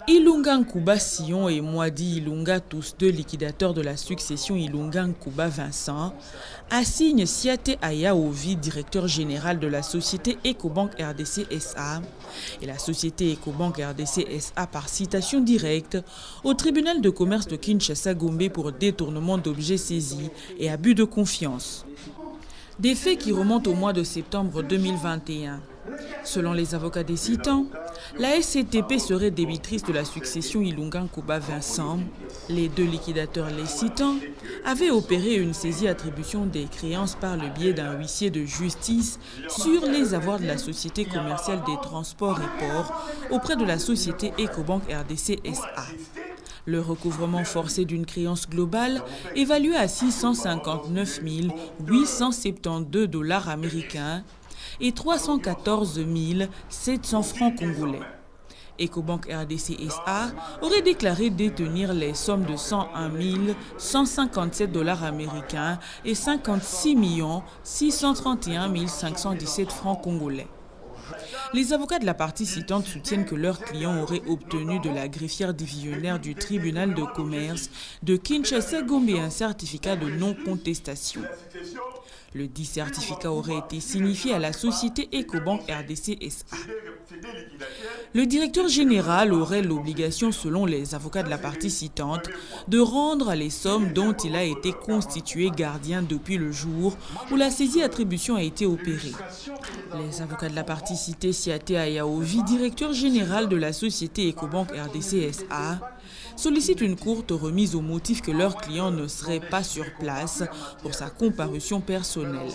Ilunga Nkuba Sion et Mwadi Ilunga, tous deux liquidateurs de la succession Ilunga Nkuba Vincent, assignent Siate Ayaovi, directeur général de la société Ecobank RDC SA, et la société Ecobank RDC SA par citation directe au tribunal de commerce de Kinshasa-Gombe pour détournement d'objets saisis et abus de confiance. Des faits qui remontent au mois de septembre 2021. Selon les avocats des citants, la SCTP serait débitrice de la succession Ilunga Nkuba Vincent. Les deux liquidateurs les citants avaient opéré une saisie-attribution des créances par le biais d'un huissier de justice sur les avoirs de la société commerciale des transports et ports auprès de la société Ecobank RDC SA. Le recouvrement forcé d'une créance globale évaluée à 659 872 $ américains et 314 700 francs congolais. Ecobank RDC SA aurait déclaré détenir les sommes de 101 157 $ américains et 56 631 517 francs congolais. Les avocats de la partie citante soutiennent que leurs clients auraient obtenu de la greffière divisionnaire du tribunal de commerce de Kinshasa-Gombe un certificat de non-contestation. Le dit certificat aurait été signifié à la société Ecobank RDC SA. Le directeur général aurait l'obligation, selon les avocats de la partie citante, de rendre les sommes dont il a été constitué gardien depuis le jour où la saisie-attribution a été opérée. Les avocats de la partie citée Siate Ayaovi, directeur général de la société Ecobank RDC SA, sollicitent une courte remise au motif que leur client ne serait pas sur place pour sa comparution personnelle.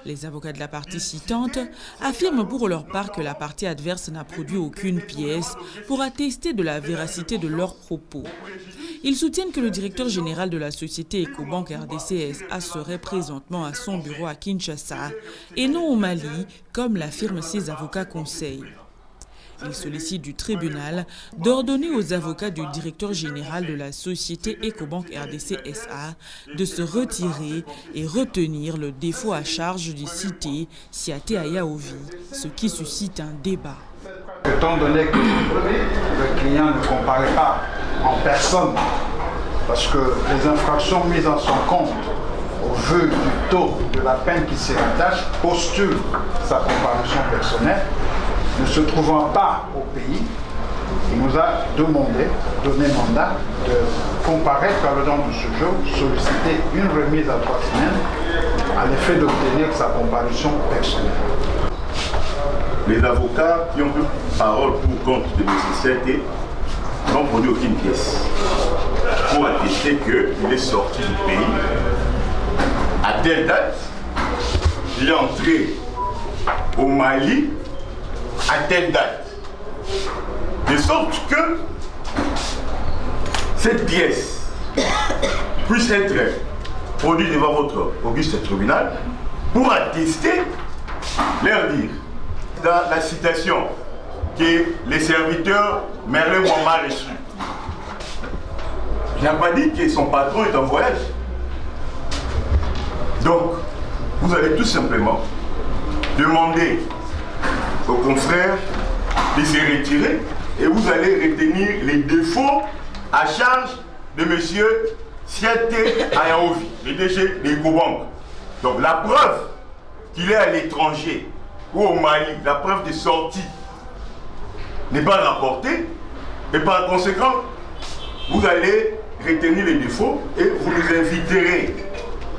Les avocats de la partie citante affirment pour leur part que la partie adverse n'a produit aucune pièce pour attester de la véracité de leurs propos. Ils soutiennent que le directeur général de la société Ecobank RDC SA serait présentement à son bureau à Kinshasa et non au Mali, comme l'affirment ses avocats conseils. Il sollicite du tribunal d'ordonner aux avocats du directeur général de la société Ecobank RDC SA de se retirer et retenir le défaut à charge du cité Siate Ayaovi, ce qui suscite un débat. Étant donné que le client ne comparaît pas en personne, parce que les infractions mises en son compte au vu du taux de la peine qui s'y rattache postulent sa comparution personnelle, ne se trouvant pas au pays, il nous a donné mandat de comparaître à l'ordre de ce jour, solliciter une remise à 3 semaines à l'effet d'obtenir sa comparution personnelle. Les avocats qui ont pris parole pour compte de M. Siate n'ont produit aucune pièce pour attester qu'il est sorti du pays à telle date, il est entré au Mali à telle date. De sorte que cette pièce puisse être produite devant votre auguste tribunal pour attester leur dire. Dans la citation que les serviteurs Merlin Mwamba reçu, il n'a pas dit que son patron est en voyage. Donc, vous allez tout simplement demander aux confrères de se retirer et vous allez retenir les défauts à charge de M. Siate Ayaovi, le DG d'Ecobank. Donc la preuve qu'il est à l'étranger ou au Mali, la preuve de sortie n'est pas rapportée et par conséquent, vous allez retenir les défauts et vous nous inviterez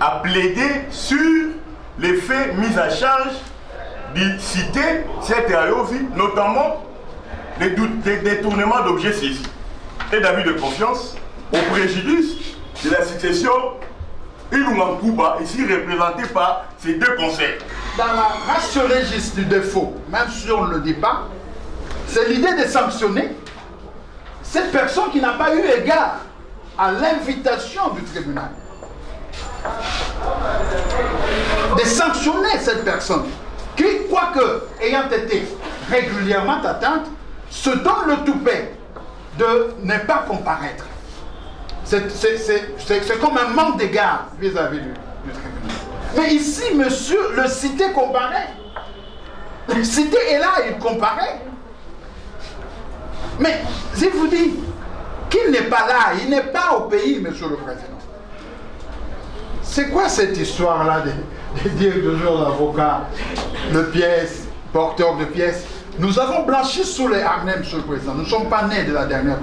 à plaider sur les faits mis à charge de citer Siate Ayaovi, notamment les détournements d'objets saisis et d'abus de confiance au préjudice de la succession Ilunga Nkuba, ici représenté par ces deux conseils. Dans la ratio légis du défaut, même si on ne le dit pas, c'est l'idée de sanctionner cette personne qui n'a pas eu égard à l'invitation du tribunal. De sanctionner cette personne qui, quoique ayant été régulièrement atteinte, se donne le toupet de ne pas comparaître. C'est comme un manque d'égard vis-à-vis du tribunal. Mais ici, monsieur, le cité comparait. Le cité est là, il comparait. Mais je vous dis qu'il n'est pas là, il n'est pas au pays, Monsieur le Président. C'est quoi cette histoire-là de dire toujours l'avocat, le pièce, porteur de pièces? Nous avons blanchi sous les harnais, Monsieur le Président. Nous ne sommes pas nés de la dernière.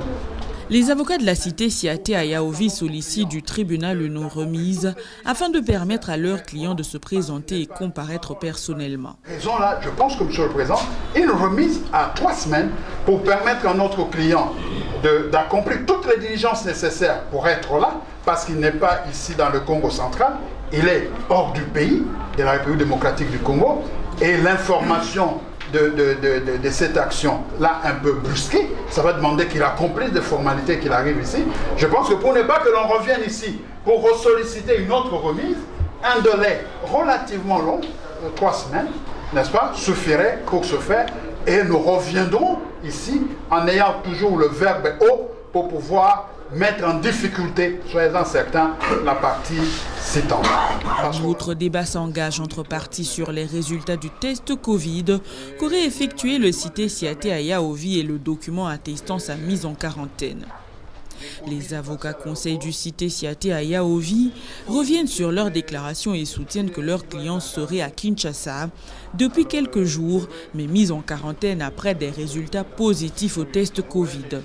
Les avocats de la cité Siaté à Yaovi sollicitent du tribunal une remise afin de permettre à leurs clients de se présenter et comparaître personnellement. Raison là, je pense que Monsieur le Président, une remise à 3 semaines pour permettre à notre client d'accomplir toutes les diligences nécessaires pour être là, parce qu'il n'est pas ici dans le Congo central, il est hors du pays, de la République démocratique du Congo, et l'information de cette action-là un peu brusquée, ça va demander qu'il accomplisse des formalités, qu'il arrive ici. Je pense que pour ne pas que l'on revienne ici pour ressolliciter une autre remise, un délai relativement long, 3 semaines, n'est-ce pas, suffirait pour ce faire, et nous reviendrons ici en ayant toujours le verbe haut pour pouvoir mettre en difficulté, soyez-en certains, la partie citante. Un autre débat s'engage entre parties sur les résultats du test Covid qu'aurait effectué le cité Siaté à Yaovi et le document attestant sa mise en quarantaine. Les avocats conseils du cité Siaté à Yaovi reviennent sur leur déclaration et soutiennent que leurs clients seraient à Kinshasa depuis quelques jours, mais mis en quarantaine après des résultats positifs au test Covid.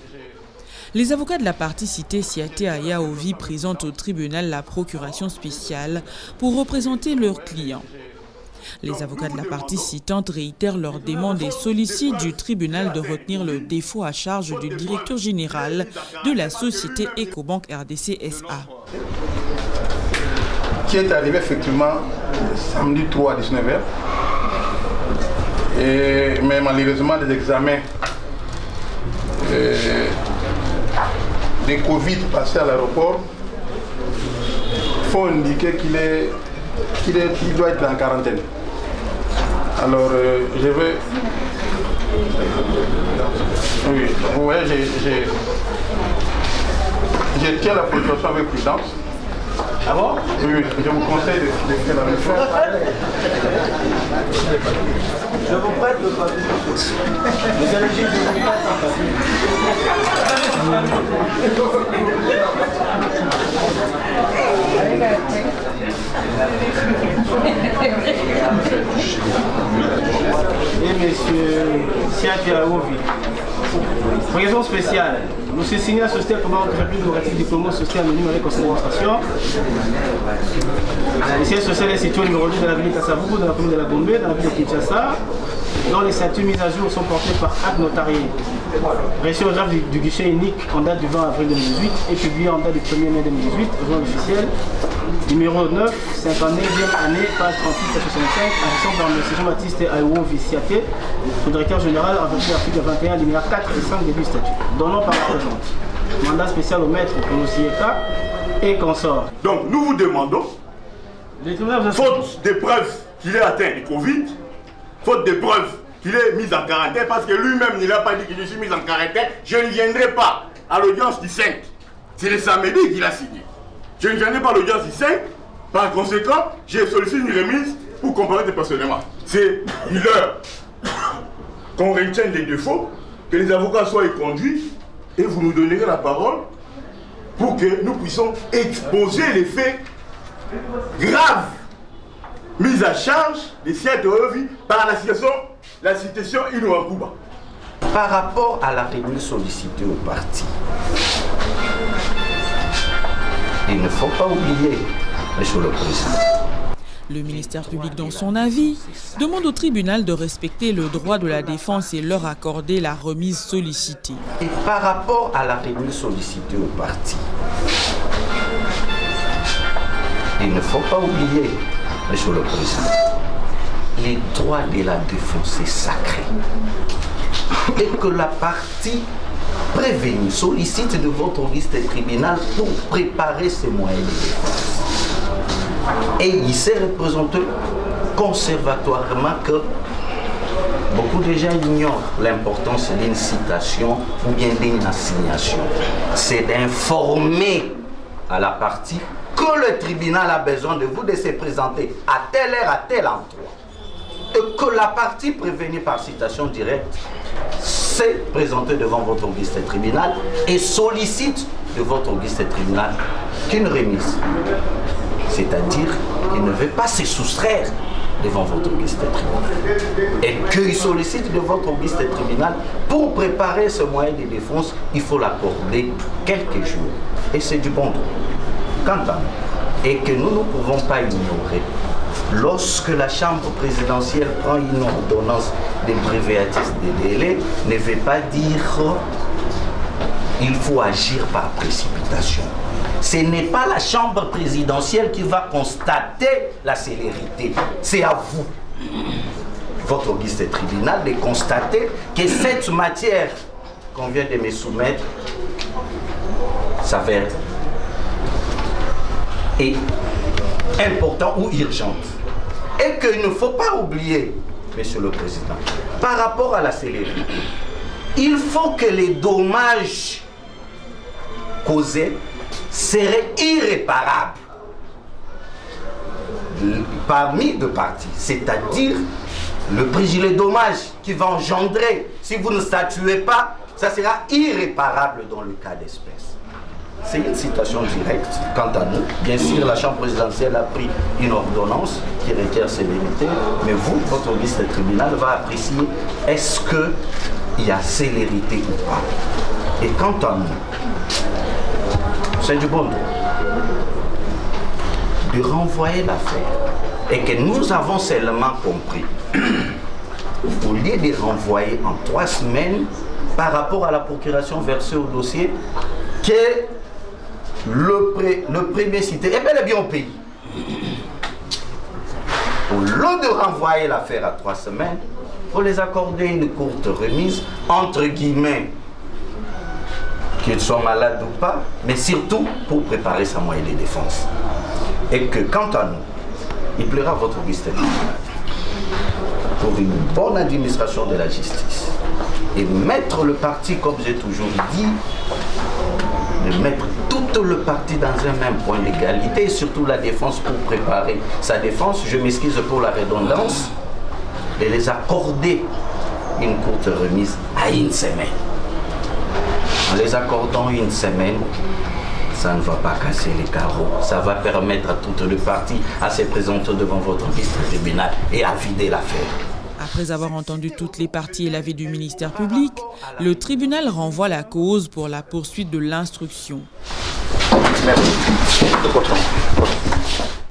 Les avocats de la partie cité Siaté à Yaovi présentent au tribunal la procuration spéciale pour représenter leurs clients. Les avocats de la partie citante réitèrent leur demande et sollicitent du tribunal de retenir le défaut à charge du directeur général de la société Ecobank RDC SA. Qui est arrivé effectivement samedi 3 à 19h. Mais malheureusement, des examens des Covid passés à l'aéroport font indiquer qu'il doit être en quarantaine. Alors, je vais... Oui, vous voyez, je tiens la précaution avec prudence. Ah bon? Oui, je vous conseille de faire la même chose. Je vous prête le papier. Vous allez dire que je vous prête Et monsieur Siaté à Yaovi, raison spéciale. Nous sommes signés à la Société Ecobank République démocratique du Congo, société anonyme avec conseil d'administration. Le siège social est situé au numéro 2 de l'avenue Kassavubu, dans la commune de la Gombe, dans la ville de Kinshasa, dont les statuts mis à jour sont portés par acte notarié. Reçu au draft du guichet unique en date du 20 avril 2018 et publié en date du 1er mai 2018, au journal officiel, numéro 9, 59e année, page 38 à 65, agissant par M. Jean-Baptiste Yaovi Siaté, le directeur général en vertu de l'article 21, alinéa 4 et 5 début statut. Donnant par la présente. Mandat spécial au maître pour l'OCIECA et consort. Donc nous vous demandons, faute de preuves qu'il est atteint du Covid, faute de preuves qu'il est mis en quarantaine, parce que lui-même il n'a pas dit que je suis mis en quarantaine, je ne viendrai pas à l'audience du 5. C'est le samedi qu'il a signé. Je ne viendrai pas à l'audience du 5, par conséquent, j'ai sollicité une remise pour comparaître personnellement. C'est l'heure qu'on retienne les défauts, que les avocats soient conduits, et vous nous donnerez la parole pour que nous puissions exposer les faits graves mis à charge de Siaté à Yaovi par la citation Inuankuba. Par rapport à la remise sollicitée au parti, il ne faut pas oublier, Monsieur le Président. Le ministère public, dans son avis, demande au tribunal de respecter le droit de la défense et leur accorder la remise sollicitée. Et par rapport à la remise sollicitée au parti, il ne faut pas oublier, Monsieur le Président, les droits de la défense est sacré. Et que la partie prévenue sollicite de votre liste tribunal pour préparer ses moyens de défense. Et il s'est représenté conservatoirement que beaucoup de gens ignorent l'importance d'une citation ou bien d'une assignation. C'est d'informer à la partie que le tribunal a besoin de vous de se présenter à telle heure, à tel endroit. Et que la partie prévenue par citation directe s'est présenté devant votre auguste tribunal et sollicite de votre auguste tribunal qu'une remise. C'est-à-dire qu'il ne veut pas se soustraire devant votre auguste tribunal. Et qu'il sollicite de votre auguste tribunal pour préparer ce moyen de défense, il faut l'accorder quelques jours. Et c'est du bon droit. Quant à nous, et que nous ne pouvons pas ignorer, lorsque la Chambre présidentielle prend une ordonnance d'abréviatis des délais, ne veut pas dire qu'il faut agir par précipitation. Ce n'est pas la Chambre présidentielle qui va constater la célérité. C'est à vous, votre auguste tribunal, de constater que cette matière qu'on vient de me soumettre s'avère est importante ou urgente. Et qu'il ne faut pas oublier, Monsieur le Président, par rapport à la célérité, il faut que les dommages causés seraient irréparables parmi deux parties, c'est-à-dire les dommages qui va engendrer, si vous ne statuez pas, ça sera irréparable dans le cas d'espèce. C'est une citation directe quant à nous. Bien sûr, la Chambre présidentielle a pris une ordonnance qui requiert célérité, mais vous, votre auguste tribunal, va apprécier est-ce qu'il y a célérité ou pas. Et quant à nous, c'est du bon droit de renvoyer l'affaire et que nous avons seulement compris, au lieu de renvoyer en 3 semaines par rapport à la procuration versée au dossier, que le premier cité est bel et bien au pays. Au lieu de renvoyer l'affaire à 3 semaines, il faut les accorder une courte remise, entre guillemets, qu'ils soient malades ou pas, mais surtout pour préparer sa moyen de défense. Et que quant à nous, il plaira à votre auguste tribunal pour une bonne administration de la justice et mettre le parti, comme j'ai toujours dit, de mettre tout le parti dans un même point d'égalité et surtout la défense pour préparer sa défense, je m'excuse pour la redondance, de les accorder une courte remise à 1 semaine. En les accordant 1 semaine, ça ne va pas casser les carreaux. Ça va permettre à toutes les parties à se présenter devant votre tribunal et à vider l'affaire. Après avoir entendu toutes les parties et l'avis du ministère public, le tribunal renvoie la cause pour la poursuite de l'instruction. Merci.